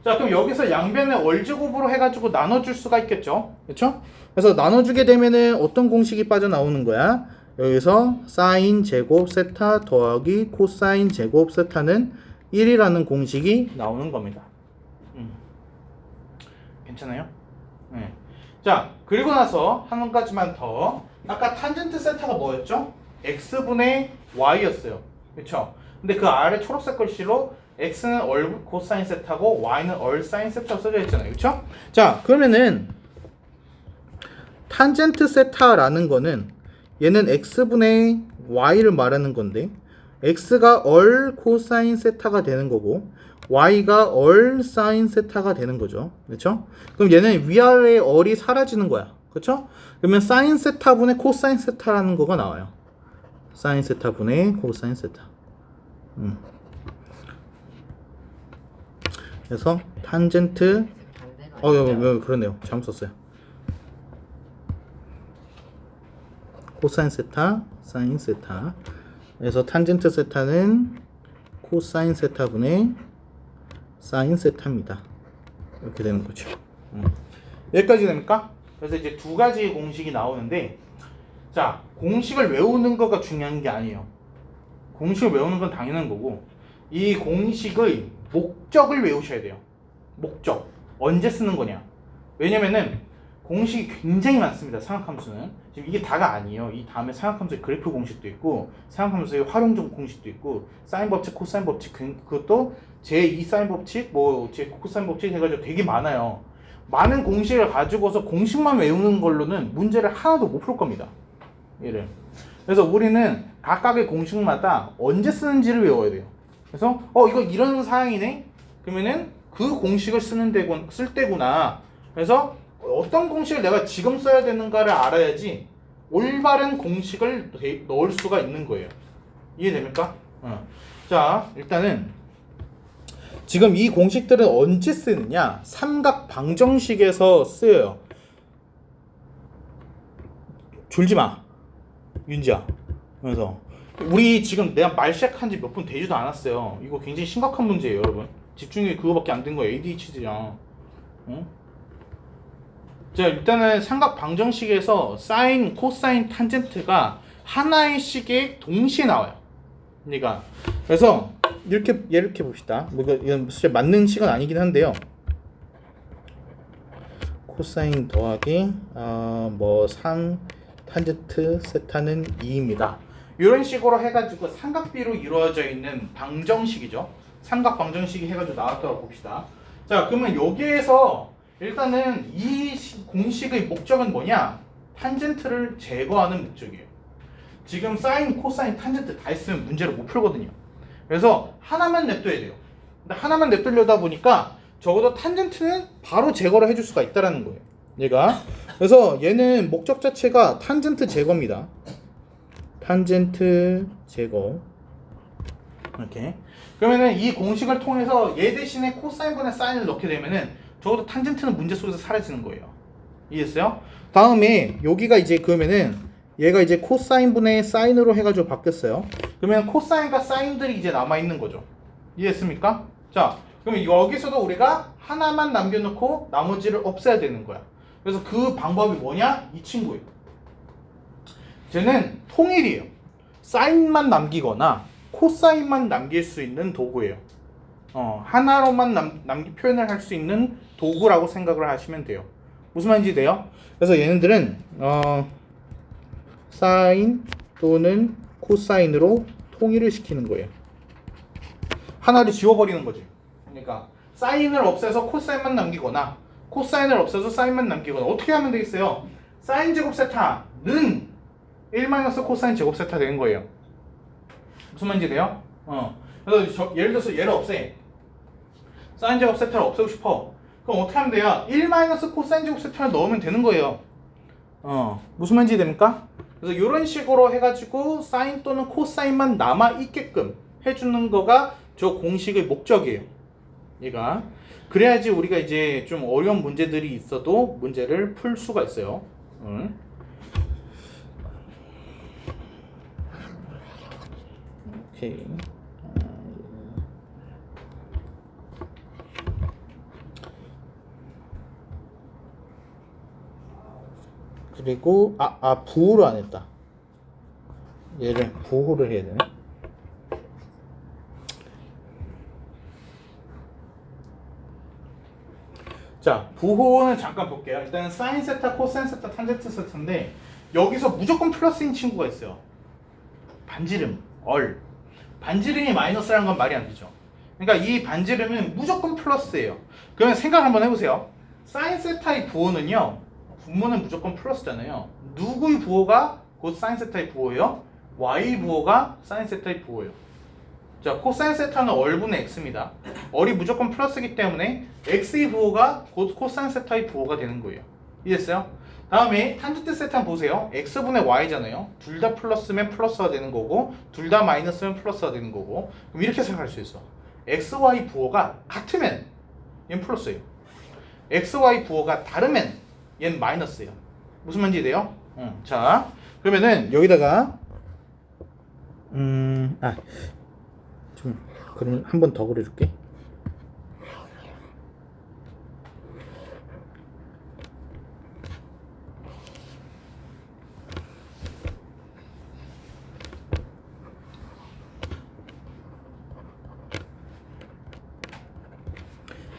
자, 그럼 여기서 양변에 월제곱으로 해가지고 나눠줄 수가 있겠죠? 그렇죠? 그래서 나눠주게 되면은 어떤 공식이 빠져나오는 거야? 여기서 사인 제곱 세타 더하기 코사인 제곱 세타는 1이라는 공식이 나오는 겁니다. 괜찮아요? 네. 자, 그리고 나서 한 가지만 더. 아까 탄젠트 세타가 뭐였죠? x분의 y였어요. 그쵸? 근데 그 아래 초록색 글씨로 x는 얼 코사인 세타고 y는 얼 사인 세타로 써져 있잖아요. 그쵸? 자, 그러면은 탄젠트 세타라는 거는 얘는 x분의 y를 말하는 건데 x가 얼 코사인 세타가 되는 거고 y가 얼 사인 세타가 되는 거죠. 그렇죠? 그럼 얘는 위아래의 얼이 사라지는 거야. 그렇죠? 그러면 사인 세타분의 코사인 세타라는 거가 나와요. 사인 세타분의 코사인 세타. 그래서 탄젠트 그러네요. 잘못 썼어요. 코사인 세타, 사인 세타. 그래서 탄젠트 세타는 코사인 세타분의 사인 세타입니다. 이렇게 되는 거죠. 여기까지 됩니까? 그래서 이제 두 가지 공식이 나오는데, 자, 공식을 외우는 거가 중요한 게 아니에요. 공식을 외우는 건 당연한 거고, 이 공식의 목적을 외우셔야 돼요. 목적. 언제 쓰는 거냐? 왜냐면은 공식이 굉장히 많습니다. 삼각함수는. 지금 이게 다가 아니에요. 이 다음에 삼각함수의 그래프 공식도 있고, 삼각함수의 활용점 공식도 있고, 사인 법칙, 코사인 법칙, 그것도 제2 사인 법칙, 제 코사인 법칙 해가지고 되게 많아요. 많은 공식을 가지고서 공식만 외우는 걸로는 문제를 하나도 못 풀 겁니다. 얘를. 그래서 우리는 각각의 공식마다 언제 쓰는지를 외워야 돼요. 그래서 이거 이런 사항이네? 그러면은 그 공식을 쓸 때구나. 그래서 어떤 공식을 내가 지금 써야 되는가를 알아야지 올바른 공식을 넣을 수가 있는 거예요. 이해됩니까? 자, 일단은 지금 이 공식들은 언제 쓰느냐? 삼각 방정식에서 쓰여요. 졸지 마, 윤지야. 그래서 우리 지금 내가 말 시작한 지 몇 분 되지도 않았어요. 이거 굉장히 심각한 문제예요, 여러분. 집중력이 그거밖에 안 된 거예요. ADHD야. 자, 일단은 삼각 방정식에서 사인, 코사인, 탄젠트가 하나의 식에 동시에 나와요. 그래서 이렇게 봅시다. 이건 사실 맞는 식은 아니긴 한데요. 코사인 더하기 3 탄젠트 세타는 2입니다. 이런 식으로 해가지고 삼각비로 이루어져 있는 방정식이죠. 삼각 방정식이 해가지고 나왔다고 봅시다. 자, 그러면 여기에서 일단은 이 공식의 목적은 뭐냐? 탄젠트를 제거하는 목적이에요. 지금 사인, 코사인, 탄젠트 다 있으면 문제를 못 풀거든요. 그래서 하나만 냅둬야 돼요. 근데 하나만 냅두려다 보니까 적어도 탄젠트는 바로 제거를 해줄 수가 있다는 거예요. 얘가. 그래서 얘는 목적 자체가 탄젠트 제거입니다. 탄젠트 제거. 이렇게. 그러면은 이 공식을 통해서 얘 대신에 코사인분의 사인을 넣게 되면은 적어도 탄젠트는 문제 속에서 사라지는 거예요. 이해했어요? 다음에 여기가 이제 그러면은 얘가 이제 코사인분의 사인으로 해가지고 바뀌었어요. 그러면 코사인과 사인들이 이제 남아 있는 거죠. 이해했습니까? 자, 그러면 여기서도 우리가 하나만 남겨놓고 나머지를 없애야 되는 거야. 그래서 그 방법이 뭐냐? 이 친구예요. 쟤는 통일이에요. 사인만 남기거나 코사인만 남길 수 있는 도구예요. 하나로만 표현을 할 수 있는 도구라고 생각을 하시면 돼요. 무슨 말인지 돼요? 그래서 얘네들은 사인 또는 코사인으로 통일을 시키는 거예요. 하나를 지워버리는 거지. 그러니까 사인을 없애서 코사인만 남기거나 코사인을 없애서 사인만 남기거나 어떻게 하면 되겠어요? 사인 제곱 세타는 1 코사인 제곱 세타 되는 거예요. 무슨 말인지 돼요? 그래서 예를 들어서 얘를 없애. 사인 제곱 세타를 없애고 싶어. 그럼 어떻게 하면 돼요? 1 코사인 제곱 세타를 넣으면 되는 거예요. 무슨 말인지 됩니까? 그래서 이런 식으로 해가지고 사인 또는 코사인만 남아 있게끔 해주는 거가 저 공식의 목적이에요. 얘가. 그래야지 우리가 이제 좀 어려운 문제들이 있어도 문제를 풀 수가 있어요. 오케이. 그리고 부호를 안 했다. 얘를 부호를 해야 되네. 자, 부호는 잠깐 볼게요. 일단 사인 세타, 코사인 세타, 탄젠트 세타인데 여기서 무조건 플러스인 친구가 있어요. 반지름, 반지름이 마이너스라는 건 말이 안 되죠. 그러니까 이 반지름은 무조건 플러스예요. 그러면 생각 한번 해보세요. 사인 세타의 부호는요, 분모는 무조건 플러스잖아요. 누구의 부호가 곧 사인 세타의 부호예요? y 부호가 사인 세타의 부호예요. 자, 코사인 세타는 얼분의 x입니다. 얼이 무조건 플러스이기 때문에 x의 부호가 곧 코사인 세타의 부호가 되는 거예요. 이해했어요? 다음에 탄젠트 세타 보세요. x분의 y잖아요. 둘 다 플러스면 플러스가 되는 거고 둘 다 마이너스면 플러스가 되는 거고. 그럼 이렇게 생각할 수 있어. x, y 부호가 같으면 얘는 플러스예요. x, y 부호가 다르면 얘는 마이너스예요. 무슨 말인지 돼요? 자, 그러면은 여기다가 그러면 한 번 더 그려줄게.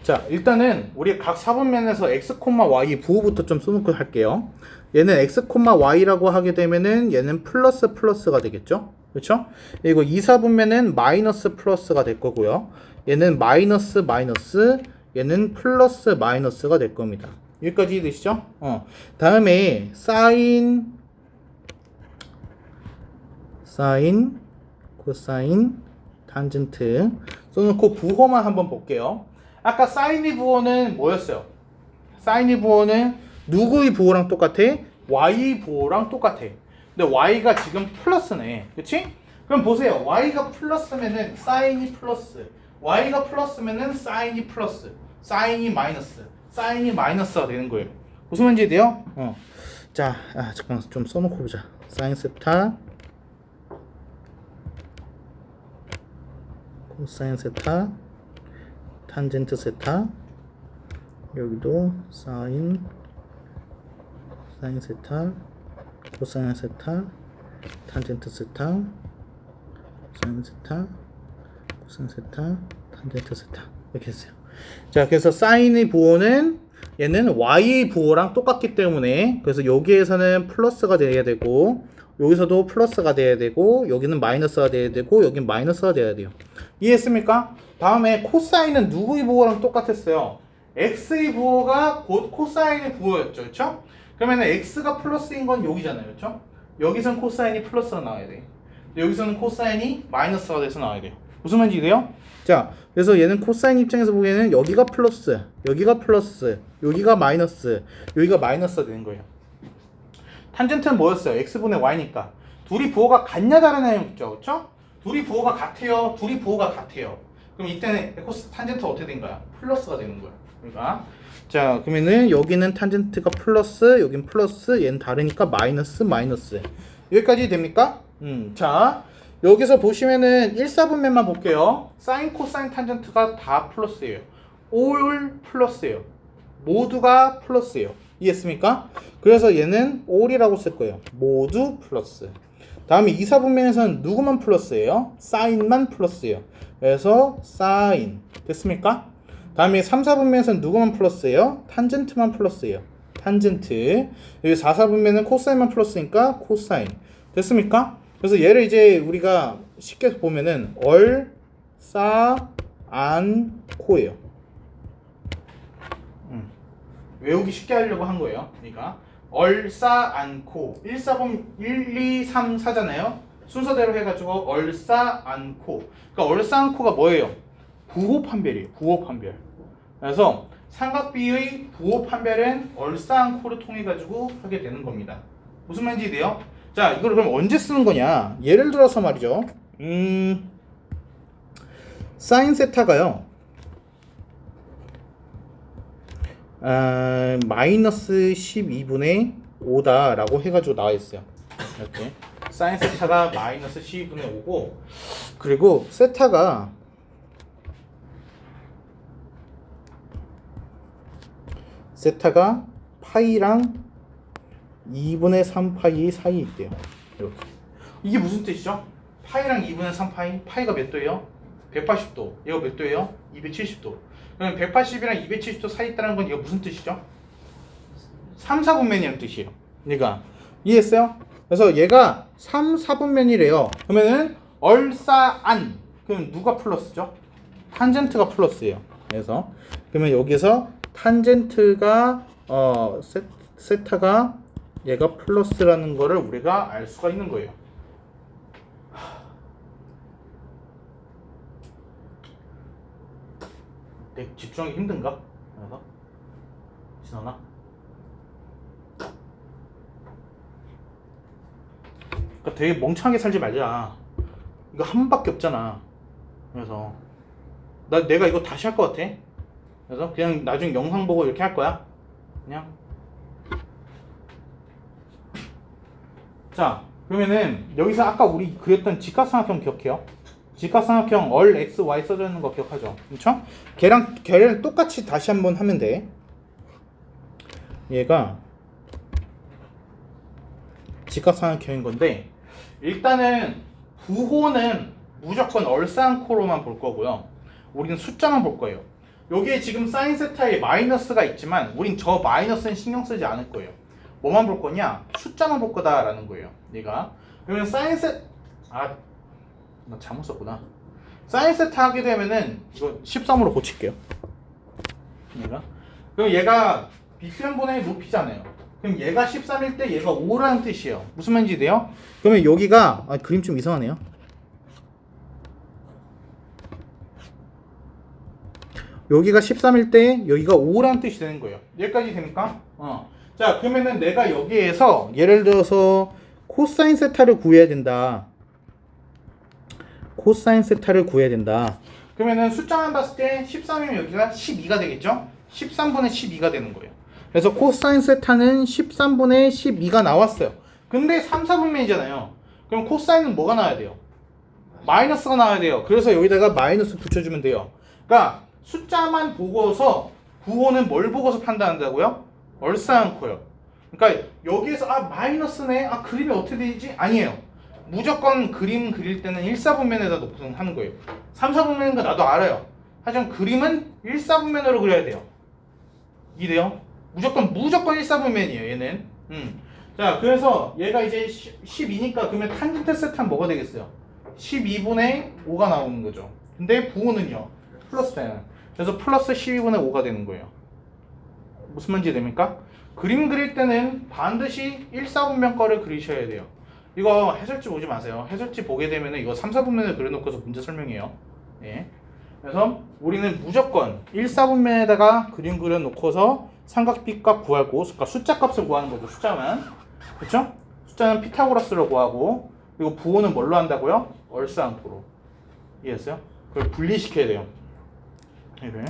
자, 일단은 우리 각 사분면에서 x, y 부호부터 좀 써놓고 할게요. 얘는 x, y라고 하게 되면은 얘는 플러스가 되겠죠? 그렇죠? 그리고 이 사분면은 마이너스 플러스가 될 거고요. 얘는 마이너스, 얘는 플러스 마이너스가 될 겁니다. 여기까지 되시죠? 다음에 사인, 코사인, 탄젠트 써놓고 부호만 한번 볼게요. 아까 사인의 부호는 뭐였어요? 사인의 부호는 누구의 부호랑 똑같아? y의 부호랑 똑같아. 근데 y가 지금 플러스네. 그치? 그럼 보세요. y가 플러스면은 사인이 플러스, y가 플러스면은 사인이 플러스, 사인이 마이너스, 사인이 마이너스가 되는 거예요. 무슨 말인지 돼요? 자, 잠깐만 좀 써놓고 보자. 사인 세타, 코사인 세타, 탄젠트 세타, 여기도 사인 세타, 코사인 세타, 탄젠트 세타, 사인 세타, 코사인 세타, 탄젠트 세타 이렇게 했어요. 자, 그래서 사인의 부호는 얘는 y 부호랑 똑같기 때문에 그래서 여기에서는 플러스가 돼야 되고 여기서도 플러스가 돼야 되고 여기는 마이너스가 돼야 되고 여긴 마이너스가 돼야 돼요. 이해했습니까? 다음에 코사인은 누구의 부호랑 똑같았어요? x의 부호가 곧 코사인의 부호였죠. 그렇죠? 그러면 x가 플러스인 건 여기잖아요. 그렇죠? 여기선 코사인이 플러스가 나와야 돼. 여기서는 코사인이 마이너스가 돼서 나와야 돼요. 무슨 말인지 이해돼요? 자, 그래서 얘는 코사인 입장에서 보기에는 여기가 플러스, 여기가 플러스, 여기가 마이너스, 여기가 마이너스가 되는 거예요. 탄젠트는 뭐였어요? x분의 y니까. 둘이 부호가 같냐 다르냐 묻죠. 그렇죠? 둘이 부호가 같아요. 둘이 부호가 같아요. 그럼 이때는 코스 탄젠트가 어떻게 된 거야? 플러스가 되는 거야. 그러니까 자, 그러면은 여기는 탄젠트가 플러스, 여긴 플러스, 얘는 다르니까 마이너스, 마이너스. 여기까지 됩니까? 자, 여기서 보시면은 1사분면만 볼게요. 사인, 코사인, 탄젠트가 다 플러스예요. all 플러스예요. 모두가 플러스예요. 이해했습니까? 그래서 얘는 all이라고 쓸 거예요. 모두 플러스. 다음에 2사분면에서는 누구만 플러스예요? 사인만 플러스예요. 그래서 사인. 됐습니까? 다음에 3사분면에서는 누구만 플러스예요? 탄젠트만 플러스예요. 탄젠트. 여기 4사분면은 코사인만 플러스니까 코사인. 됐습니까? 그래서 얘를 이제 우리가 쉽게 보면은 얼싸안코예요. 외우기 쉽게 하려고 한 거예요. 그러니까 얼싸안코 1, 2, 3, 4잖아요. 순서대로 해가지고 얼싸안코. 그러니까 얼싸안코가 뭐예요? 부호 판별이에요. 부호 판별. 그래서 삼각비의 부호 판별은 얼싸안코를 통해 가지고 하게 되는 겁니다. 무슨 말인지 돼요? 자, 이걸 그럼 언제 쓰는 거냐? 예를 들어서 말이죠. 사인 세타가요. 마이너스 12분의 5다라고 해가지고 나와 있어요. 이렇게 사인 세타가 마이너스 12분의 5고, 그리고 세타가 파이랑 2분의 3파이 사이에 있대요. 이렇게. 이게 무슨 뜻이죠? 파이랑 2분의 3파이, 파이가 몇 도예요? 180도. 얘가 몇 도예요? 270도. 그럼 180이랑 270도 사이 있다는 건 이거 무슨 뜻이죠? 3, 4분면이라는 뜻이에요. 그러니까 이해했어요? 그래서 얘가 3, 4분면이래요. 그러면은 얼싸안. 그럼 누가 플러스죠? 탄젠트가 플러스예요. 그래서 그러면 여기서 탄젠트가 세타가 얘가 플러스라는 거를 우리가 알 수가 있는 거예요. 되게 집중하기 힘든가? 그래서 신원아, 그러니까 되게 멍청하게 살지 말자. 이거 한 번밖에 없잖아. 그래서 내가 이거 다시 할 것 같아. 그래서 그냥 나중에 영상 보고 이렇게 할 거야. 그냥. 자, 그러면은 여기서 아까 우리 그렸던 직각삼각형 기억해요? 직각삼각형 얼 x, y 써져 있는 거 기억하죠? 그렇죠? 걔랑 똑같이 다시 한번 하면 돼. 얘가 직각삼각형인 건데, 일단은 부호는 무조건 얼싸안코로만 볼 거고요. 우리는 숫자만 볼 거예요. 여기에 지금 사인 세타에 마이너스가 있지만 우린 저 마이너스는 신경 쓰지 않을 거예요. 뭐만 볼 거냐? 숫자만 볼 거다라는 거예요. 얘가. 그러면 사인 나 잘못 썼구나. 사인 세타 하게 되면은 이거 13으로 고칠게요. 얘가. 그럼 얘가 빗변분의 높이잖아요. 그럼 얘가 13일 때 얘가 5라는 뜻이에요. 무슨 말인지 돼요? 그러면 여기가 그림 좀 이상하네요. 여기가 13일 때 여기가 5라는 뜻이 되는 거예요. 여기까지 됩니까? 자, 그러면은 내가 여기에서 예를 들어서 코사인 세타를 구해야 된다. 코사인 세타를 구해야 된다. 그러면은 숫자만 봤을 때 13이면 여기가 12가 되겠죠? 13분의 12가 되는 거예요. 그래서 코사인 세타는 13분의 12가 나왔어요. 근데 3, 4분면이잖아요. 그럼 코사인은 뭐가 나와야 돼요? 마이너스가 나와야 돼요. 그래서 여기다가 마이너스 붙여주면 돼요. 그러니까 숫자만 보고서 부호는 뭘 보고서 판단한다고요? 얼싸안코요. 그러니까 여기에서 마이너스네. 그림이 어떻게 되지? 아니에요. 무조건 그림 그릴 때는 1사분면에다 하는 거예요. 3, 4분면인 거 나도 알아요. 하지만 그림은 1사분면으로 그려야 돼요. 이래요? 무조건 1사분면이에요. 얘는. 자, 그래서 얘가 이제 12니까 그러면 탄젠트 세타는 뭐가 되겠어요? 12분의 5가 나오는 거죠. 근데 부호는요? 플러스 되는. 그래서 플러스 12분의 5가 되는 거예요. 무슨 말인지 됩니까? 그림 그릴 때는 반드시 1사분면 거를 그리셔야 돼요. 이거 해설지 보지 마세요. 해설지 보게 되면 이거 3, 4분면을 그려놓고서 문제 설명해요. 예. 그래서 우리는 무조건 1, 4분면에다가 그림 그려놓고서 삼각비값 구하고, 그러니까 숫자 값을 구하는 거고, 숫자만. 그쵸? 숫자는 피타고라스로 구하고, 그리고 부호는 뭘로 한다고요? 얼싸안고로. 이해했어요? 그걸 분리시켜야 돼요. 얘를.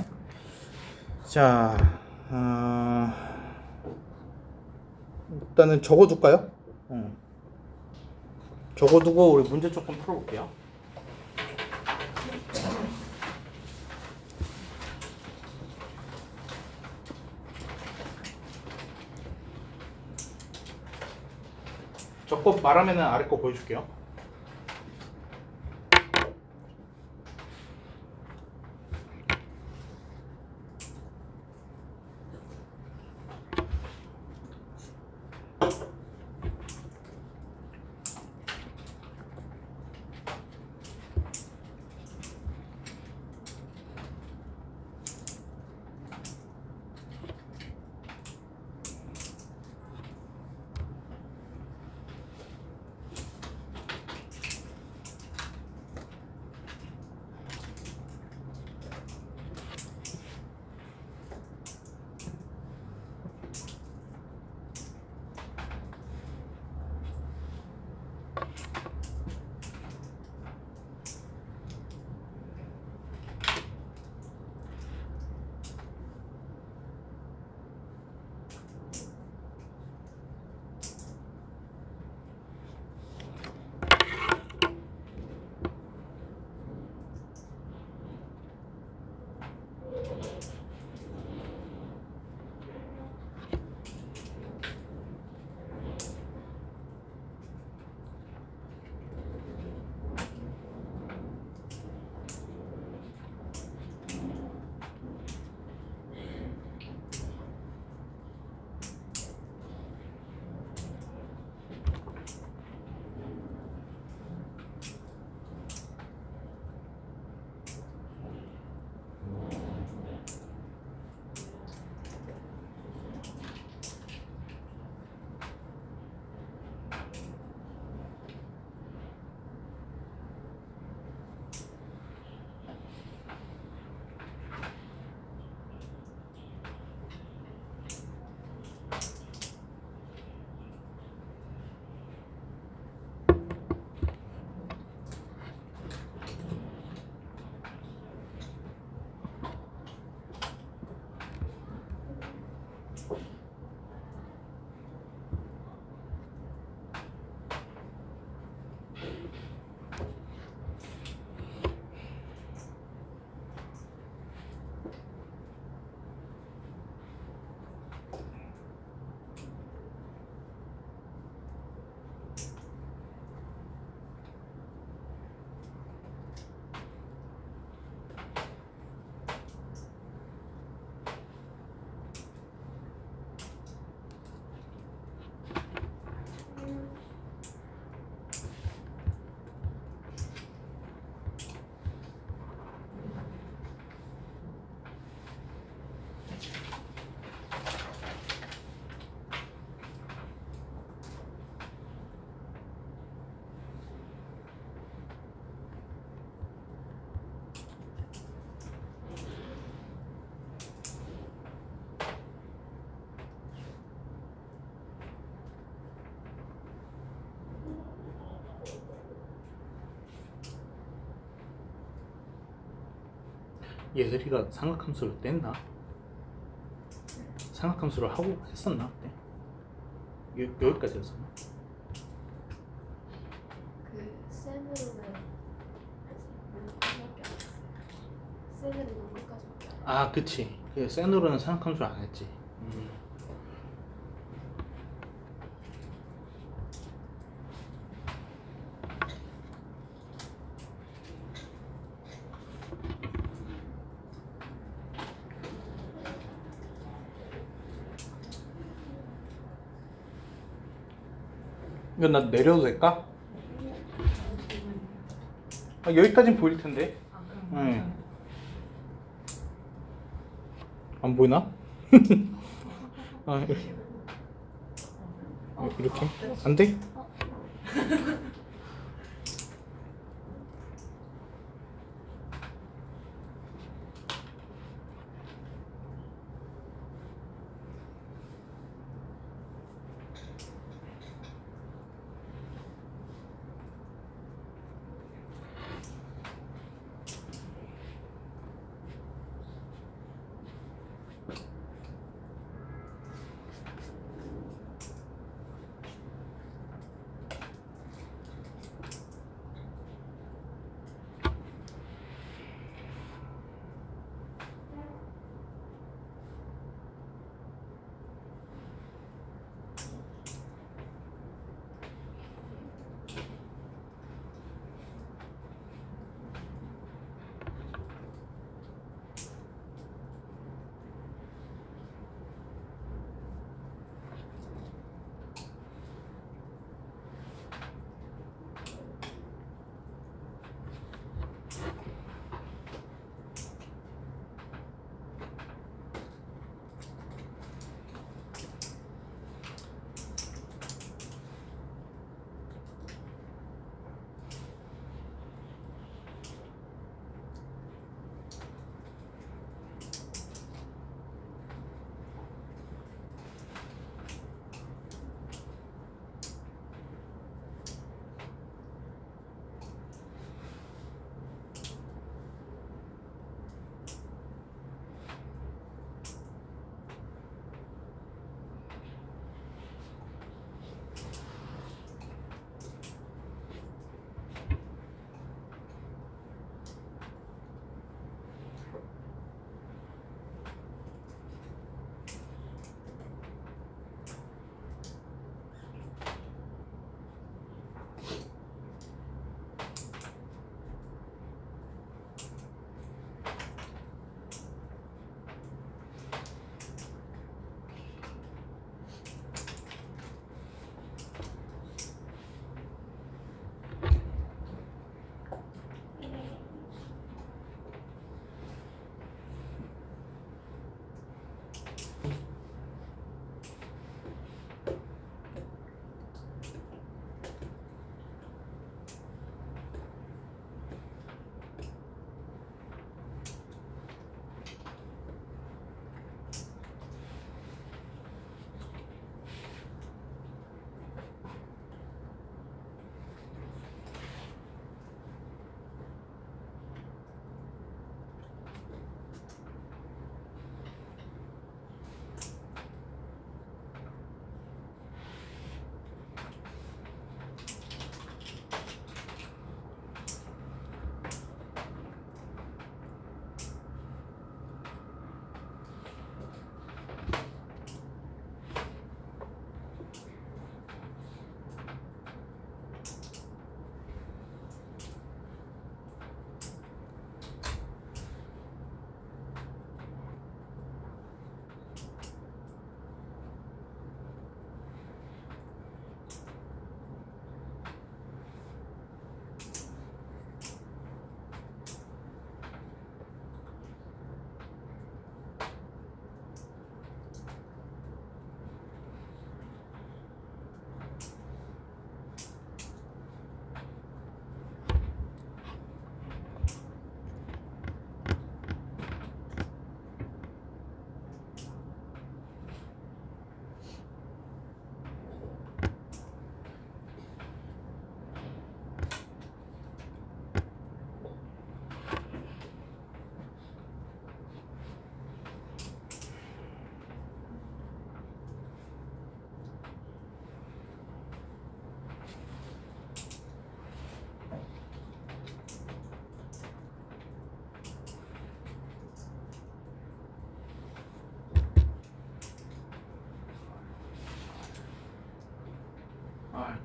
자, 일단은 적어둘까요? 적어두고 우리 문제 조금 풀어볼게요. 적고 말하면은 아래 거 보여줄게요. 예슬이가 삼각함수를 뗐나? 삼각함수를 하고 했었나 그때? 여기까지 했었나? 그 센으로는 문까지밖에 안 했어요. 센으로 문까지밖에 안 했어요. 아 그치, 그 센으로는 삼각함수를 안 했지. 이건 나 내려도 될까? 여기까진 보일 텐데. 네. 안 보이나? 이렇게? 안 돼?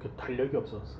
그 달력이 없어졌어.